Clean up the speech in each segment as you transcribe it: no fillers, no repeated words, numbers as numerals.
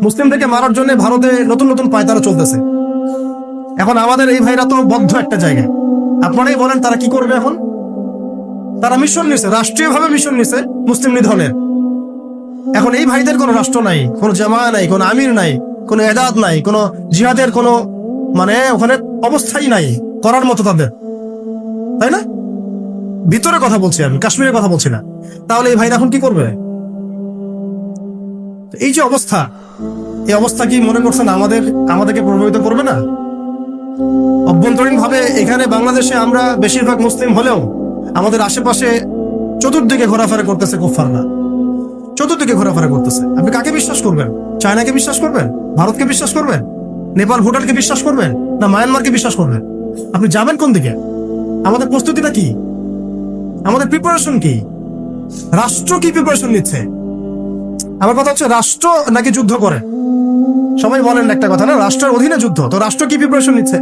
মুসলিমদেরকে মারার জন্য ভারতে নতুন নতুন পায়তারা চলতেছে। এখন আমাদের এই ভাইরা তো বদ্ধ একটা জায়গায়। আপনারাই বলেন তারা কি করবে এখন? তারা মিশন নিছে, রাষ্ট্রীয়ভাবে মিশন নিছে মুসলিম নিধনের। এখন এই ভাইদের কোনো রাষ্ট্র নাই, কোনো জামায়া নাই, কোনো আমির নাই, কোনো এদাদ নাই, কোনো জিহাদের কোনো মানে ওখানে অবস্থাই নাই করার মতো তাদের, তাই না? ভিতরে কথা বলছি আমি, কাশ্মীরের কথা বলছি না। তাহলে এই ভাইরা এখন কি করবে? এই যে অবস্থা, এই অবস্থা কি মনে করছেন আমাদেরকে প্রভাবিত করবে না? অভ্যন্তরীণ ভাবে এখানে বাংলাদেশে আমরা বেশিরভাগ মুসলিম হলেও আমাদের আশেপাশে চতুর্দিকে ঘোরাফেরা করতেছে কুফফাররা, চতুর্দিকে ঘোরাফেরা করতেছে। আপনি কাকে বিশ্বাস করবেন? চায়নাকে বিশ্বাস করবেন? ভারতকে বিশ্বাস করবেন? নেপাল ভুটানকে বিশ্বাস করবেন? না মায়ানমারকে বিশ্বাস করবেন? আপনি যাবেন কোন দিকে? আমাদের প্রস্তুতিটা কি? আমাদের প্রিপারেশন কি? রাষ্ট্র কি প্রিপারেশন নিচ্ছে? আমার কথা হচ্ছে, রাষ্ট্র নাকি যুদ্ধ করে? সবাই বলেন একটা কথা না, রাষ্ট্রের অধীনে যুদ্ধ। তো রাষ্ট্র কি প্রিপারেশন নিচ্ছে?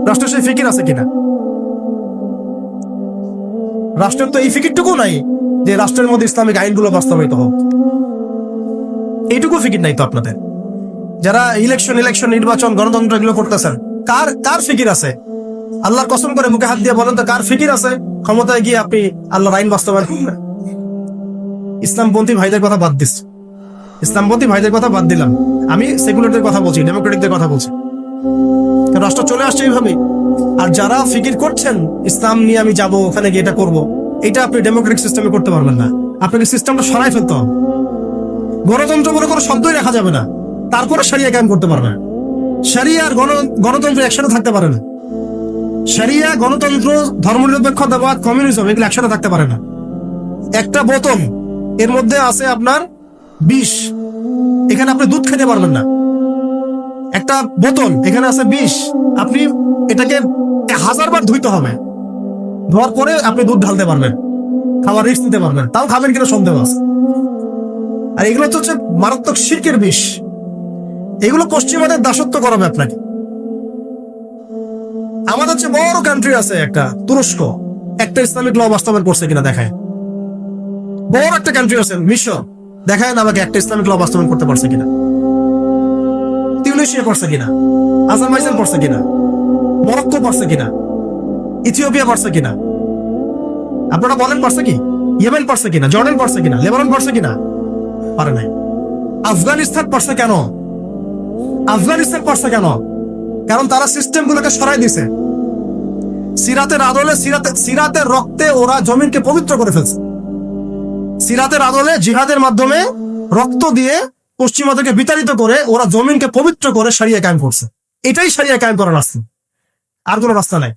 রাষ্ট্রের সেই ফিকির আছে কিনা? রাষ্ট্রের তো এই ফিকিরটুকু নাই যে রাষ্ট্রের মধ্যে ইসলামিক আইনগুলো বাস্তবায়িত হোক। এইটুকু ফিকির নাই তো আপনাদের। যারা ইলেকশন নির্বাচন গণতন্ত্র এগুলো করতেছেন, কার ফিকির আছে? আল্লাহর কসম করে মুখে হাত দিয়ে বলেন তো, কার ফিকির আছে ক্ষমতায় গিয়ে আপনি আল্লাহর আইন বাস্তবায়ন করবেন? ইসলামপন্থী ভাইদের কথা বাদ দিস, ইসলামপন্থী ভাইদের কথা বাদ দিলাম, আমি সেকুলারদের কথা বলছি, ডেমোক্রেটিকদের কথা বলছি। রাষ্ট্র চলে আসছে এইভাবেই। আর যারা ফিকির করছেন ইসলাম নিয়ে আমি যাব, ওখানে গিয়ে এটা করবো, এটা আপনি ডেমোক্রেটিক সিস্টেমে করতে পারবেন না। আপনাকে সিস্টেমটা সরাই ফেলতে হবে। গণতন্ত্র বলে কোনো শব্দই রাখা যাবে না, তারপরে শরিয়া কায়েম করতে পারবে। শরিয়া আর গণতন্ত্র একসাথে থাকতে পারে না। শরিয়া, গণতন্ত্র, ধর্মনিরপেক্ষতাবাদ, কমিউনিজম এগুলো একসাথে থাকতে পারে না। একটা বোতল, এর মধ্যে আছে আপনার বিষ, এখানে আপনি দুধ খেতে পারবেন না। একটা বোতল, এখানে আছে বিষ, আপনি এটাকে 1000 বার ধুইতে হবে, ধোয়ার পরে আপনি দুধ ঢালতে পারবেন, খাবার রিস্ক নিতে পারবেন, তাও খাবেন কিনা সন্দেহ আছে। আর এগুলো তো হচ্ছে মারাত্মক শিরকের বিষ। এগুলো পশ্চিমাদের দাসত্ব করাবে আপনাকে। আমাদের হচ্ছে বড় কান্ট্রি আছে একটা তুরস্ক, একটা ইসলামিক ল বাস্তবায়ন করছে কিনা দেখায়। বড় একটা কান্ট্রি আছে মিশর, দেখায় না আমাকে একটা ইসলামিক ল বাস্তবায়ন করতে পারছে কিনা। তিউনিসিয়া পারছে কিনা, আজারবাইজান পারছে কিনা, মরক্কো পারছে কিনা, ইথিওপিয়া পারছে কিনা? আপনারা বলেন পারছে কি? ইয়েমেন পারছে কিনা, জর্ডান পারছে কিনা, লেবানন পারছে কিনা? পারে নাই। আফগানিস্তান পারছে কেন? আফগানিস্তান পারছে কেন? কারণ তারা সিস্টেম গুলোকে সরাই দিছে। সিরাতের আদলে, সিরাতের রক্তে ওরা জমিনকে পবিত্র করে ফেলছে। সিরাতের আদলে জিহাদের মাধ্যমে রক্ত দিয়ে পশ্চিমাদেরকে বিতাড়িত করে ওরা জমিনকে পবিত্র করে শরিয়া কায়েম করছে। এটাই শরিয়া কায়েম করার রাস্তা, আর কোনো রাস্তা নাই।